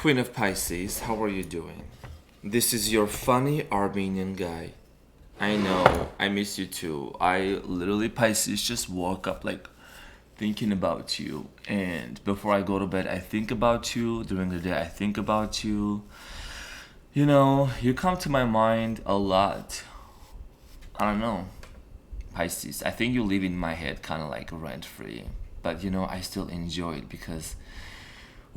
Queen of Pisces, how are you doing? This is your funny Armenian guy. I know, I miss you too. I literally, Pisces, just woke up like thinking about you. And before I go to bed, I think about you. During the day, I think about you. You know, you come to my mind a lot. I don't know, Pisces. I think you live in my head kind of like rent free. But you know, I still enjoy it because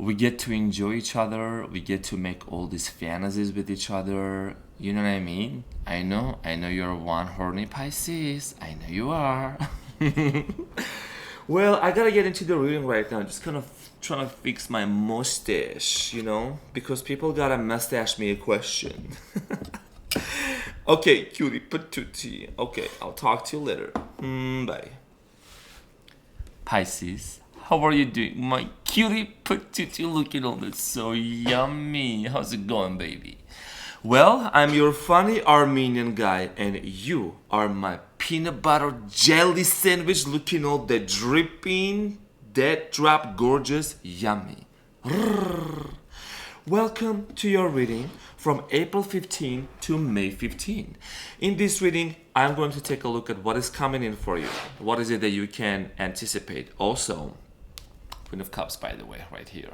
we get to enjoy each other. We get to make all these fantasies with each other. You know what I mean? I know you're one horny Pisces. I know you are. Well, I gotta get into the reading right now. Just kind of trying to fix my mustache, you know? Because people gotta mustache me a question. Okay, cutie patootie. Okay, I'll talk to you later. Bye. Pisces, how are you doing? My cutie patootie looking all this so yummy. How's it going, baby? Well, I'm your funny Armenian guy, and you are my peanut butter jelly sandwich looking all the dripping, dead drop gorgeous, yummy. Welcome to your reading from April 15 to May 15. In this reading, I'm going to take a look at what is coming in for you. What is it that you can anticipate? Also, Queen of Cups, by the way, right here.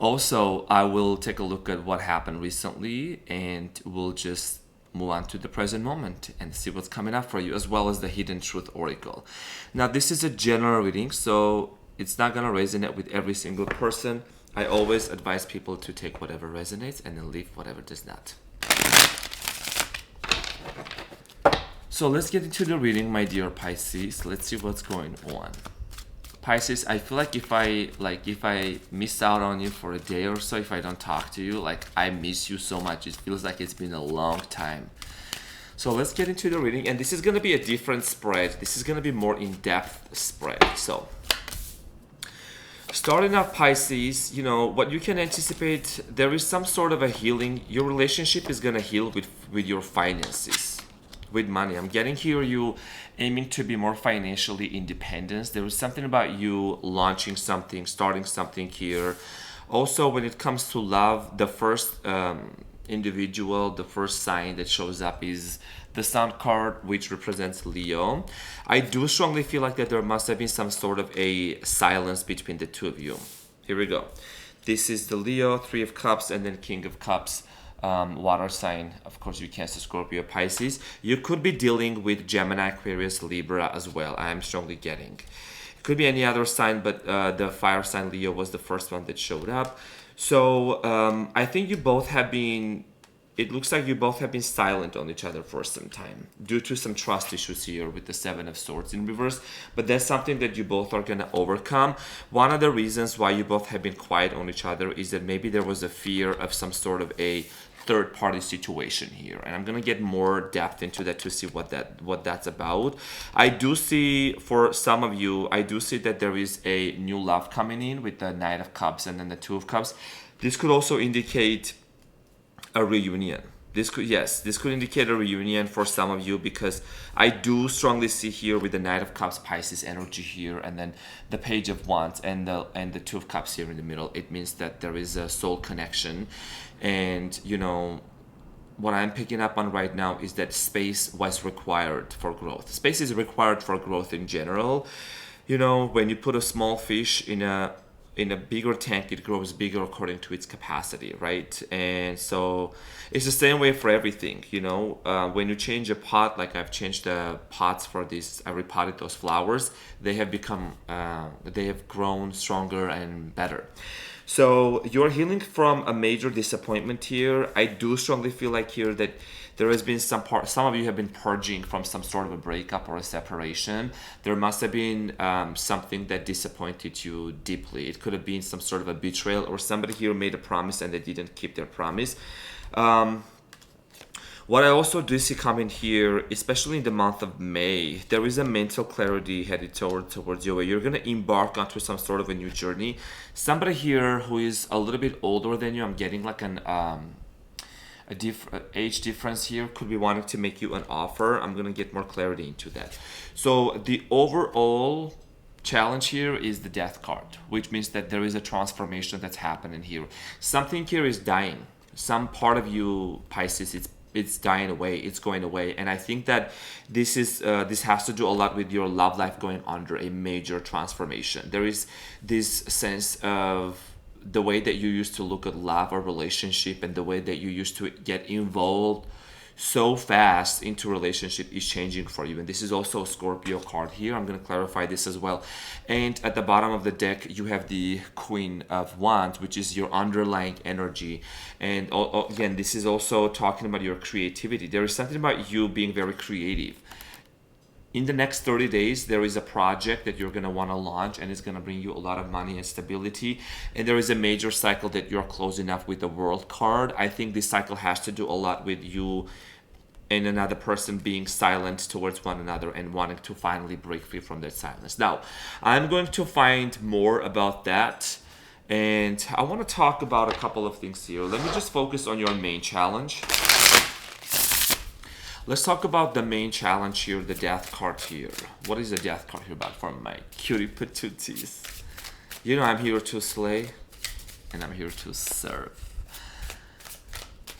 Also, I will take a look at what happened recently, and we'll just move on to the present moment and see what's coming up for you, as well as the Hidden Truth Oracle. Now, this is a general reading, so it's not going to resonate with every single person. I always advise people to take whatever resonates and then leave whatever does not. So let's get into the reading, my dear Pisces. Let's see what's going on. Pisces, I feel like if I miss out on you for a day or so, if I don't talk to you, like I miss you so much. It feels like it's been a long time. So let's get into the reading, and this is gonna be a different spread. This is gonna be more in-depth spread. So starting off, Pisces, you know what you can anticipate. There is some sort of a healing. Your relationship is gonna heal with your finances, with money. I'm getting here you aiming to be more financially independent. There is something about you launching something, starting something here. Also, when it comes to love, the first individual, the first sign that shows up is the Sun card, which represents Leo. I do strongly feel like that there must have been some sort of a silence between the two of you. Here we go. This is the Leo, Three of Cups, and then King of Cups. Water sign, of course, you Cancer, Scorpio, Pisces. You could be dealing with Gemini, Aquarius, Libra as well. I am strongly getting. It could be any other sign, but the fire sign Leo was the first one that showed up. So I think you both have been. It looks like you both have been silent on each other for some time due to some trust issues here with the Seven of Swords in reverse. But that's something that you both are going to overcome. One of the reasons why you both have been quiet on each other is that maybe there was a fear of some sort of a third-party situation here, and I'm gonna get more depth into that to see what that's about. I do see, for some of you, I do see that there is a new love coming in with the Knight of Cups and then the Two of Cups. This could also indicate a reunion. This could indicate a reunion for some of you, because I do strongly see here with the Knight of Cups Pisces energy here, and then the Page of Wands and the Two of Cups here in the middle. It means that there is a soul connection, and you know what I'm picking up on right now is that space was required for growth. Space is required for growth in general. You know, when you put a small fish in a bigger tank, it grows bigger according to its capacity, right? And so it's the same way for everything, you know. When you change a pot, like I've changed the pots for this, I repotted those flowers, they have grown stronger and better. So you're healing from a major disappointment here. I do strongly feel like here that there has been some of you have been purging from some sort of a breakup or a separation. There must have been something that disappointed you deeply. It could have been some sort of a betrayal, or somebody here made a promise and they didn't keep their promise. What I also do see coming here, especially in the month of May, there is a mental clarity headed towards you, where you're going to embark onto some sort of a new journey. Somebody here who is a little bit older than you, I'm getting like an age difference here, could be wanting to make you an offer. I'm going to get more clarity into that. So the overall challenge here is the death card, which means that there is a transformation that's happening here. Something here is dying. Some part of you, Pisces, it's dying away, it's going away. And I think that this has to do a lot with your love life going under a major transformation. There is this sense of the way that you used to look at love or relationship, and the way that you used to get involved so fast into relationship is changing for you. And this is also a Scorpio card here. I'm going to clarify this as well. And at the bottom of the deck, you have the Queen of Wands, which is your underlying energy. And again, this is also talking about your creativity. There is something about you being very creative. In the next 30 days, there is a project that you're going to want to launch, and it's going to bring you a lot of money and stability. And there is a major cycle that you're closing up with the World card. I think this cycle has to do a lot with you and another person being silent towards one another and wanting to finally break free from that silence. Now, I'm going to find more about that. And I want to talk about a couple of things here. Let me just focus on your main challenge. Let's talk about the main challenge here, the death card here. What is the death card here about for my cutie patooties? You know, I'm here to slay, and I'm here to serve.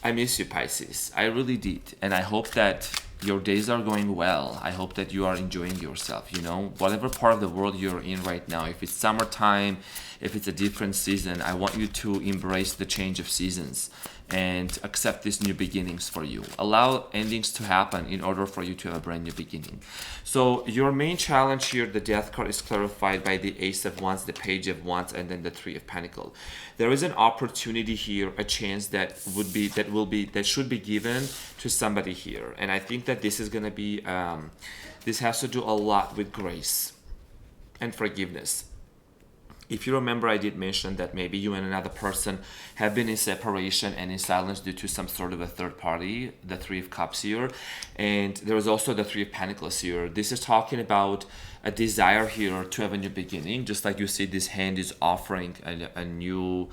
I miss you, Pisces. I really did. And I hope that your days are going well. I hope that you are enjoying yourself, you know, whatever part of the world you're in right now. If it's summertime, if it's a different season, I want you to embrace the change of seasons and accept these new beginnings for you. Allow endings to happen in order for you to have a brand new beginning. So your main challenge here, the death card, is clarified by the Ace of Wands, the Page of Wands, and then the Three of Pentacles. There is an opportunity here, a chance that should be given to somebody here. And I think that this is going to be, this has to do a lot with grace and forgiveness. If you remember, I did mention that maybe you and another person have been in separation and in silence due to some sort of a third party, the Three of Cups here. And there is also the Three of Pentacles here. This is talking about a desire here to have a new beginning. Just like you see, this hand is offering a new,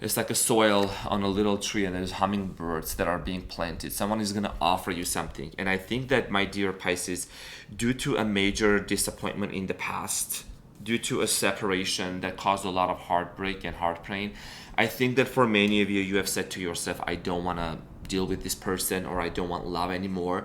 it's like a soil on a little tree, and there's hummingbirds that are being planted. Someone is going to offer you something. And I think that, my dear Pisces, due to a major disappointment in the past, due to a separation that caused a lot of heartbreak and heart pain, I think that for many of you, you have said to yourself, I don't want to deal with this person, or I don't want love anymore.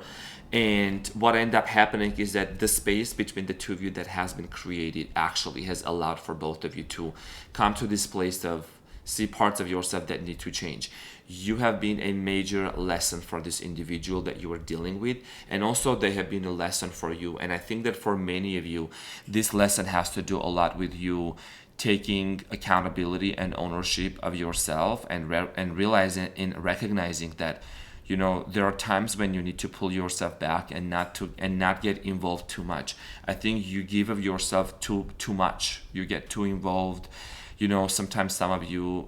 And what ended up happening is that the space between the two of you that has been created actually has allowed for both of you to come to this place of see parts of yourself that need to change. You have been a major lesson for this individual that you are dealing with, and also they have been a lesson for you. And I think that for many of you, this lesson has to do a lot with you taking accountability and ownership of yourself, and realizing and recognizing that, you know, there are times when you need to pull yourself back and not get involved too much. I think you give of yourself too much. You get too involved. You know, sometimes some of you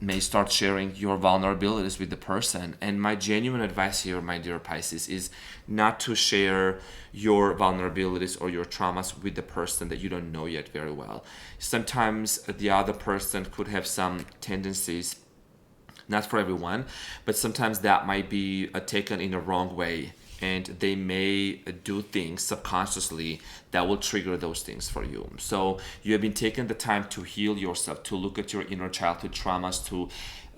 may start sharing your vulnerabilities with the person. And my genuine advice here, my dear Pisces, is not to share your vulnerabilities or your traumas with the person that you don't know yet very well. Sometimes the other person could have some tendencies, not for everyone, but sometimes that might be taken in a wrong way. And they may do things subconsciously that will trigger those things for you. So you have been taking the time to heal yourself, to look at your inner childhood traumas, to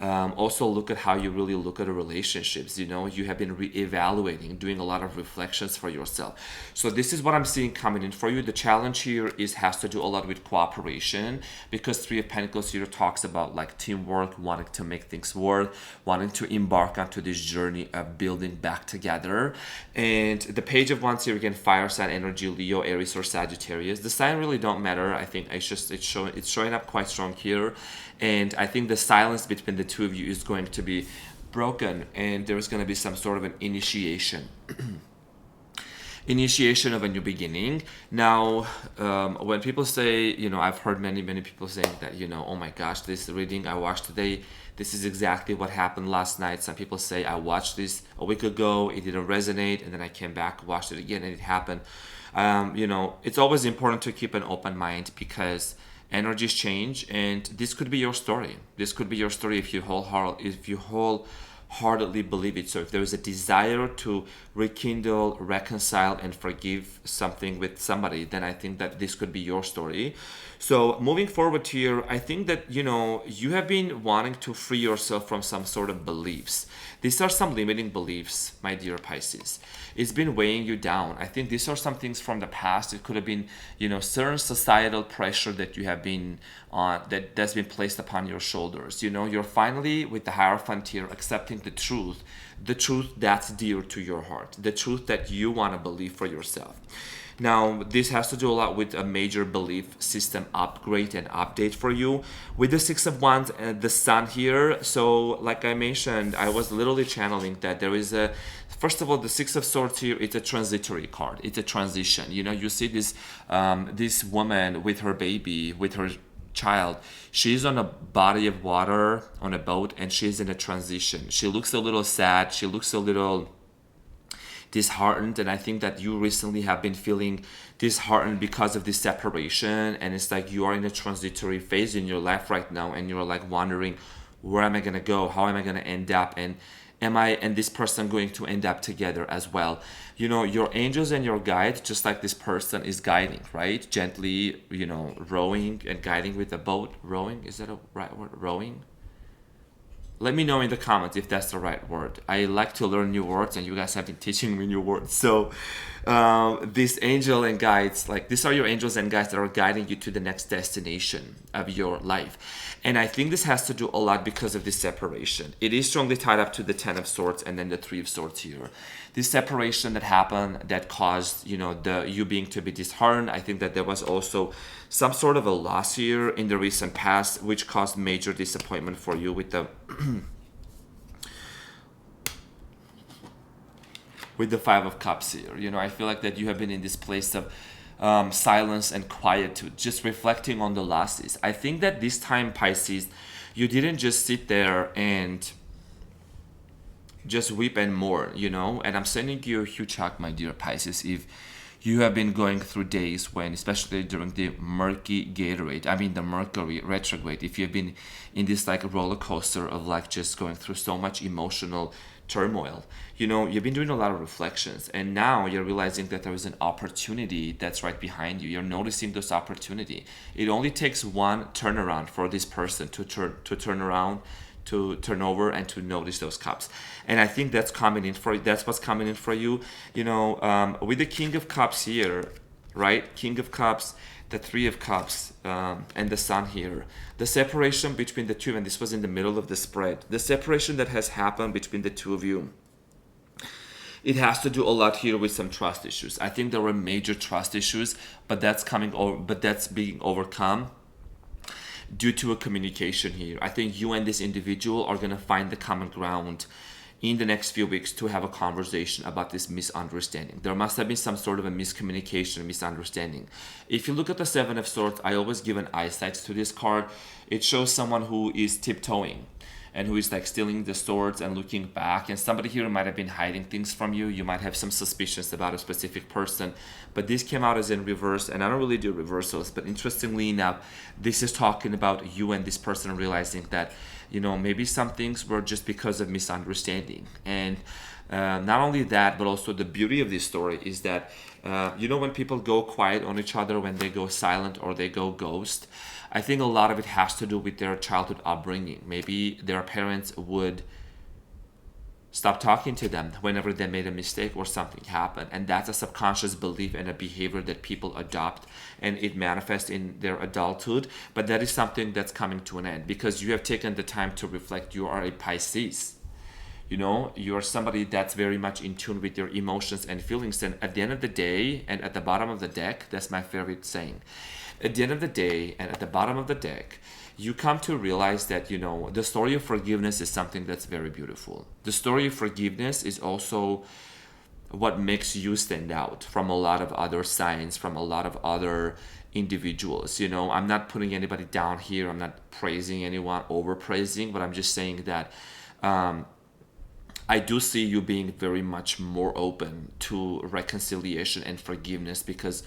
also look at how you really look at the relationships. You know, you have been re-evaluating, doing a lot of reflections for yourself. So this is what I'm seeing coming in for you. The challenge here has to do a lot with cooperation, because Three of Pentacles here talks about like teamwork, wanting to make things work, wanting to embark onto this journey of building back together. And the Page of Wands here, again, fire sign energy, Leo, Aries, or Sagittarius. The sign really don't matter. I think it's showing up quite strong here. And I think the silence between the two of you is going to be broken, and there's going to be some sort of an initiation. Initiation of a new beginning. Now, when people say, you know, I've heard many people saying that, you know, oh my gosh, this reading I watched today, this is exactly what happened last night. Some people say, I watched this a week ago, it didn't resonate, and then I came back, watched it again, and it happened. You know, it's always important to keep an open mind, because energies change, and this could be your story. This could be your story if you heartedly believe it. So if there is a desire to rekindle, reconcile, and forgive something with somebody, then I think that this could be your story. So moving forward here, I think that, you have been wanting to free yourself from some sort of beliefs. These are some limiting beliefs, my dear Pisces. It's been weighing you down. I think these are some things from the past. It could have been, certain societal pressure that you have been on, that's been placed upon your shoulders. You're finally, with the Hierophant here, accepting the truth that's dear to your heart, the truth that you want to believe for yourself. Now, this has to do a lot with a major belief system upgrade and update for you. With the Six of Wands and the Sun here, so like I mentioned, I was literally channeling that there is first of all, the Six of Swords here, it's a transitory card. It's a transition. You see this woman with her baby, with her child. She's on a body of water on a boat, and she's in a transition. She looks a little sad. She looks a little disheartened, and I think that you recently have been feeling disheartened because of this separation, and it's like you are in a transitory phase in your life right now, and you're like wondering, where am I gonna go? How am I gonna end up? And am I and this person going to end up together as well? Your angels and your guides, just like this person is guiding, right? Gently, rowing and guiding with a boat. Rowing, is that a right word? Rowing? Let me know in the comments if that's the right word. I like to learn new words, and you guys have been teaching me new words. So these angel and guides, like these are your angels and guides that are guiding you to the next destination of your life. And I think this has to do a lot because of this separation. It is strongly tied up to the Ten of Swords and then the Three of Swords here. This separation that happened that caused, you being to be disheartened. I think that there was also some sort of a loss here in the recent past, which caused major disappointment for you with the with the Five of Cups here. I feel like that you have been in this place of silence and quietude, just reflecting on the losses. I think that this time, Pisces, you didn't just sit there and just weep and mourn, and I'm sending you a huge hug, my dear Pisces, if you have been going through days when, especially during the Mercury retrograde, if you've been in this like roller coaster of like just going through so much emotional turmoil, you've been doing a lot of reflections, and now you're realizing that there is an opportunity that's right behind you. You're noticing this opportunity. It only takes one turnaround for this person to turn around, to turn over, and to notice those cups. And I think that's coming in for that's what's coming in for you. With the King of Cups here, right? King of Cups, the Three of Cups, and the Sun here. The separation between the two, and this was in the middle of the spread. The separation that has happened between the two of you, it has to do a lot here with some trust issues. I think there were major trust issues, but that's being overcome due to a communication here. I think you and this individual are going to find the common ground in the next few weeks to have a conversation about this misunderstanding. There must have been some sort of a miscommunication, misunderstanding. If you look at the Seven of Swords, I always give an eyesight to this card. It shows someone who is tiptoeing and who is like stealing the swords and looking back, and somebody here might have been hiding things from you. You might have some suspicions about a specific person, but this came out as in reverse, and I don't really do reversals, but interestingly enough, this is talking about you and this person realizing that, maybe some things were just because of misunderstanding. And not only that, but also the beauty of this story is that, when people go quiet on each other, when they go silent or they go ghost, I think a lot of it has to do with their childhood upbringing. Maybe their parents would stop talking to them whenever they made a mistake or something happened. And that's a subconscious belief and a behavior that people adopt, and it manifests in their adulthood. But that is something that's coming to an end because you have taken the time to reflect. You are a Pisces. You are somebody that's very much in tune with your emotions and feelings. And at the end of the day, and at the bottom of the deck, that's my favorite saying. At the end of the day, and at the bottom of the deck, you come to realize that, the story of forgiveness is something that's very beautiful. The story of forgiveness is also what makes you stand out from a lot of other signs, from a lot of other individuals. I'm not putting anybody down here. I'm not praising anyone, overpraising, but I'm just saying that I do see you being very much more open to reconciliation and forgiveness because,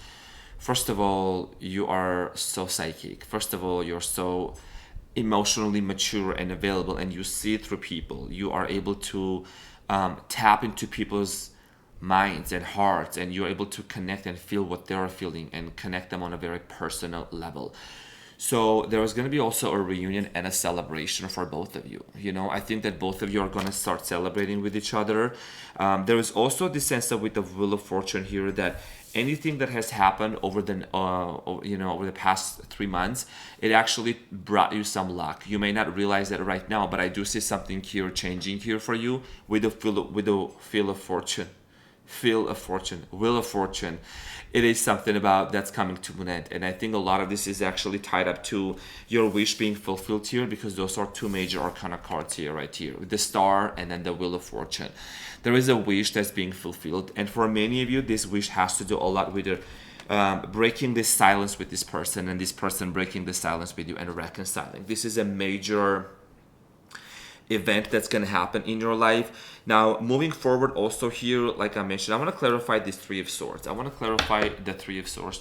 first of all, you are so psychic. First of all, you're so emotionally mature and available, and you see through people. You are able to tap into people's minds and hearts, and you're able to connect and feel what they're feeling and connect them on a very personal level. So there is going to be also a reunion and a celebration for both of you. I think that both of you are going to start celebrating with each other. There is also the sense of with the Wheel of Fortune here that anything that has happened over the past 3 months, it actually brought you some luck. You may not realize that right now, but I do see something here changing here for you with the Wheel of Fortune. Wheel of Fortune. It is something about that's coming to an end. And I think a lot of this is actually tied up to your wish being fulfilled here, because those are two major arcana cards here, right here, with the Star and then the Wheel of Fortune. There is a wish that's being fulfilled. And for many of you, this wish has to do a lot with breaking this silence with this person, and this person breaking the silence with you and reconciling. This is a major event that's going to happen in your life. Now, moving forward also here, like I mentioned, I want to clarify this Three of Swords. I want to clarify the Three of Swords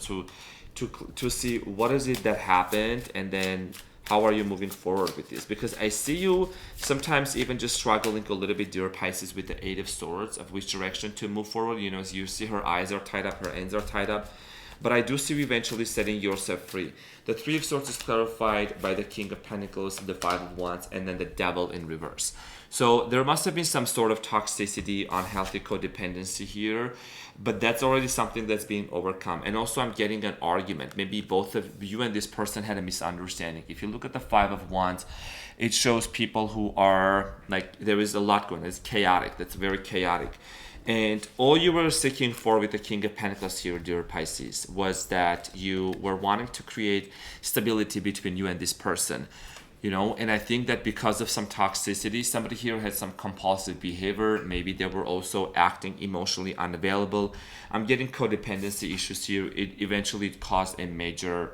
to see what is it that happened, and then how are you moving forward with this? Because I see you sometimes even just struggling a little bit, dear Pisces, with the Eight of Swords, of which direction to move forward. As you see, her eyes are tied up, her ends are tied up. But I do see you eventually setting yourself free. The Three of Swords is clarified by the King of Pentacles, the Five of Wands, and then the Devil in reverse. So there must have been some sort of toxicity, unhealthy codependency here, but that's already something that's being overcome. And also I'm getting an argument. Maybe both of you and this person had a misunderstanding. If you look at the Five of Wands, it shows people who are like, there is a lot going on. It's chaotic. That's very chaotic. And all you were seeking for with the King of Pentacles here, dear Pisces, was that you were wanting to create stability between you and this person. And I think that because of some toxicity, somebody here had some compulsive behavior. Maybe they were also acting emotionally unavailable. I'm getting codependency issues here. It eventually caused a major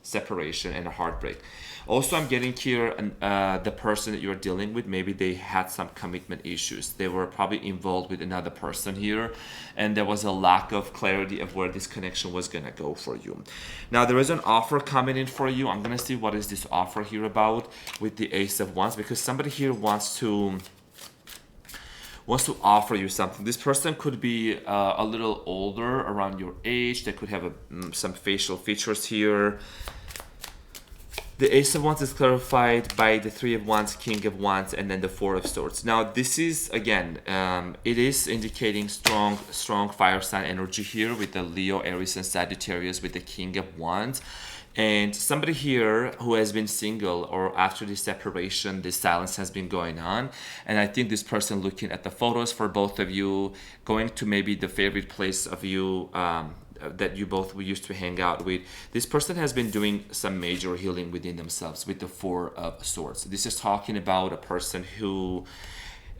separation and a heartbreak. Also, I'm getting here the person that you're dealing with, maybe they had some commitment issues. They were probably involved with another person here, and there was a lack of clarity of where this connection was going to go for you. Now, there is an offer coming in for you. I'm going to see what is this offer here about with the Ace of Wands, because somebody here wants to offer you something. This person could be a little older, around your age. They could have some facial features here. The Ace of Wands is clarified by the Three of Wands, King of Wands, and then the Four of Swords. Now, this is, again, it is indicating strong fire sign energy here with the Leo, Aries, and Sagittarius with the King of Wands. And somebody here who has been single, or after the separation, this silence has been going on. And I think this person looking at the photos for both of you, going to maybe the favorite place of you, that you both used to hang out with. This person has been doing some major healing within themselves with the Four of Swords. This is talking about a person who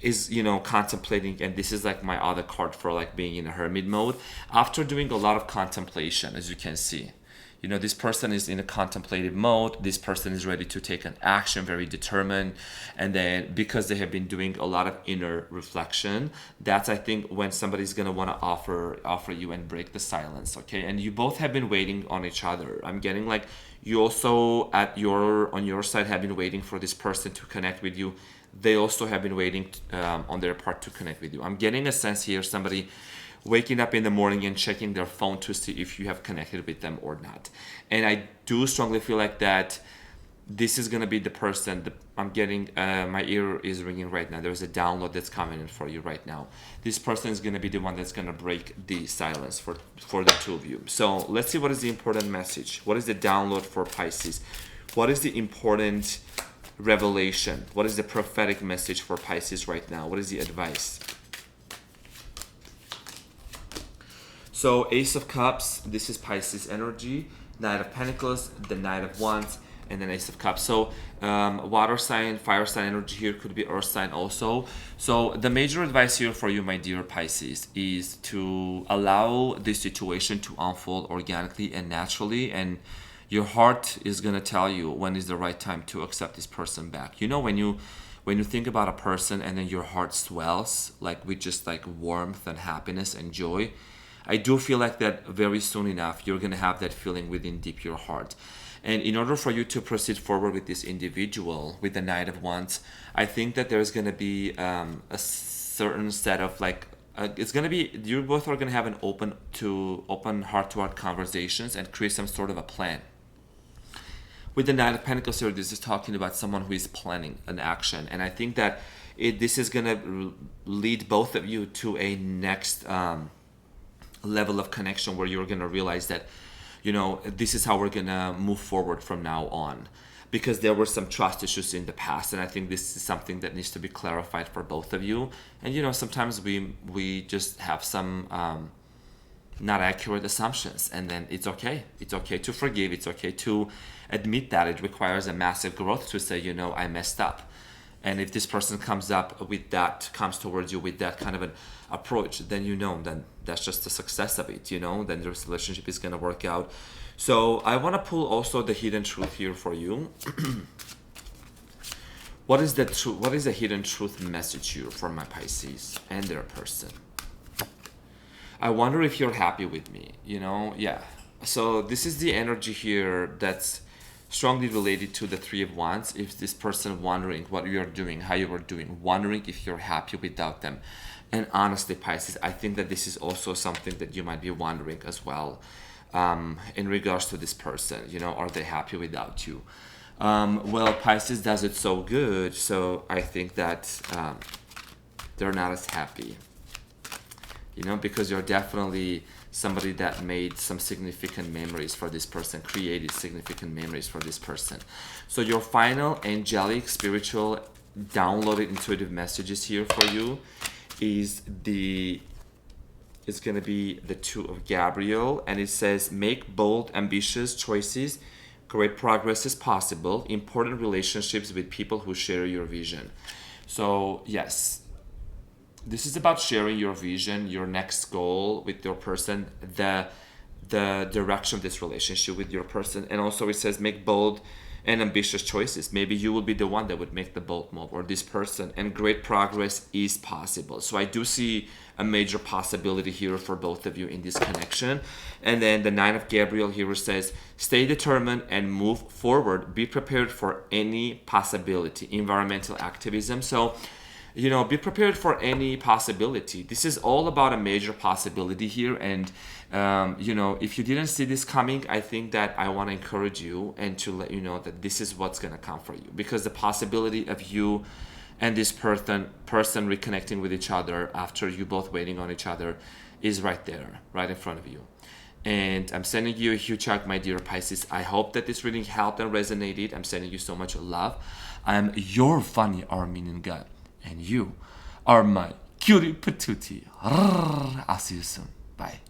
is, contemplating, and this is like my other card for like being in a hermit mode. After doing a lot of contemplation, as you can see, this person is in a contemplative mode. This person is ready to take an action, very determined. And then because they have been doing a lot of inner reflection, that's, I think, when somebody's going to want to offer you and break the silence, okay? And you both have been waiting on each other. I'm getting like you also on your side have been waiting for this person to connect with you. They also have been waiting on their part to connect with you. I'm getting a sense here, somebody waking up in the morning and checking their phone to see if you have connected with them or not. And I do strongly feel like that this is going to be the person that I'm getting, my ear is ringing right now. There's a download that's coming in for you right now. This person is going to be the one that's going to break the silence for the two of you. So let's see what is the important message. What is the download for Pisces? What is the important revelation? What is the prophetic message for Pisces right now? What is the advice? So Ace of Cups, this is Pisces energy. Knight of Pentacles, the Knight of Wands, and then Ace of Cups. So water sign, fire sign energy here, could be earth sign also. So the major advice here for you, my dear Pisces, is to allow this situation to unfold organically and naturally, and your heart is going to tell you when is the right time to accept this person back. When you think about a person and then your heart swells like with just like warmth and happiness and joy, I do feel like that very soon enough, you're going to have that feeling within deep your heart. And in order for you to proceed forward with this individual, with the Knight of Wands, I think that there's going to be a certain set of like, it's going to be, you both are going to have an open heart-to-heart conversations and create some sort of a plan. With the Knight of Pentacles here, this is talking about someone who is planning an action. And I think that this is going to lead both of you to a next level of connection where you're going to realize that, you know, this is how we're going to move forward from now on. Because there were some trust issues in the past, and I think this is something that needs to be clarified for both of you. And, you know, sometimes we just have some not accurate assumptions, and then it's okay. It's okay to forgive. It's okay to admit that. It requires a massive growth to say, you know, I messed up. And if this person comes towards you with that kind of an approach, then you know, then that's just the success of it, you know, then this relationship is going to work out. So I want to pull also the hidden truth here for you. What is the hidden truth message here for my Pisces and their person? I wonder if you're happy with me, you know? Yeah. So this is the energy here that's strongly related to the Three of Wands. If this person wondering what you're doing, how you are doing, wondering if you're happy without them. And honestly, Pisces, I think that this is also something that you might be wondering as well, in regards to this person. You know, are they happy without you? Well, Pisces does it so good, so I think that they're not as happy. You know, because you're definitely somebody that made some significant memories for this person, created significant memories for this person. So your final angelic, spiritual, downloaded intuitive messages here for you is it's going to be the Two of Gabriel, and it says, make bold, ambitious choices. Great progress is possible. Important relationships with people who share your vision. So yes, this is about sharing your vision, your next goal with your person, the direction of this relationship with your person. And also it says make bold and ambitious choices. Maybe you will be the one that would make the bold move, or this person, and great progress is possible. So I do see a major possibility here for both of you in this connection. And then the Nine of Gabriel here says, stay determined and move forward. Be prepared for any possibility. Environmental activism. So, you know, be prepared for any possibility. This is all about a major possibility here. And, you know, if you didn't see this coming, I think that I want to encourage you and to let you know that this is what's going to come for you. Because the possibility of you and this person reconnecting with each other after you both waiting on each other is right there, right in front of you. And I'm sending you a huge hug, my dear Pisces. I hope that this reading helped and resonated. I'm sending you so much love. I'm your funny Armenian guy. And you are my cutie patootie. I'll see you soon. Bye.